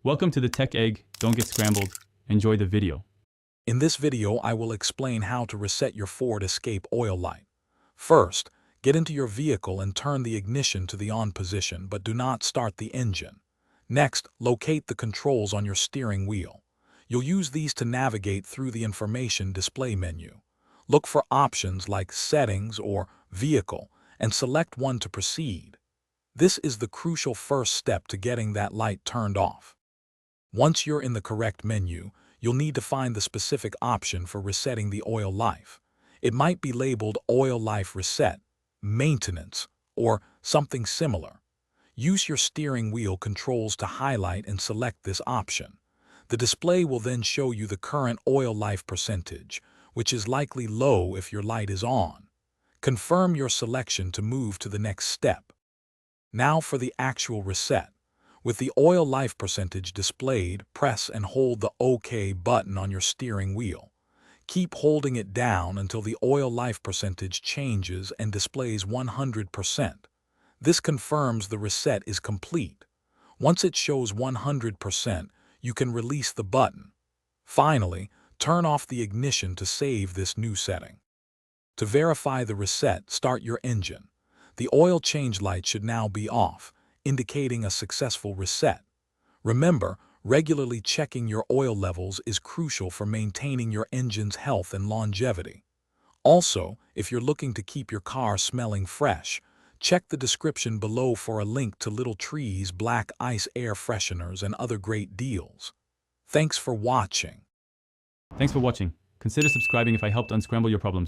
Welcome to the Tech Egg. Don't get scrambled. Enjoy the video. In this video, I will explain how to reset your Ford Escape oil light. First, get into your vehicle and turn the ignition to the on position, but do not start the engine. Next, locate the controls on your steering wheel. You'll use these to navigate through the information display menu. Look for options like Settings or Vehicle and select one to proceed. This is the crucial first step to getting that light turned off. Once you're in the correct menu, you'll need to find the specific option for resetting the oil life. It might be labeled Oil Life Reset, Maintenance, or something similar. Use your steering wheel controls to highlight and select this option. The display will then show you the current oil life percentage, which is likely low if your light is on. Confirm your selection to move to the next step. Now for the actual reset. With the oil life percentage displayed, press and hold the OK button on your steering wheel. Keep holding it down until the oil life percentage changes and displays 100%. This confirms the reset is complete. Once it shows 100%, you can release the button. Finally, turn off the ignition to save this new setting. To verify the reset, start your engine. The oil change light should now be off, indicating a successful reset. Remember, regularly checking your oil levels is crucial for maintaining your engine's health and longevity. Also, if you're looking to keep your car smelling fresh, check the description below for a link to Little Tree's Black Ice air fresheners and other great deals. Thanks for watching. Thanks for watching. Consider subscribing if I helped unscramble your problems.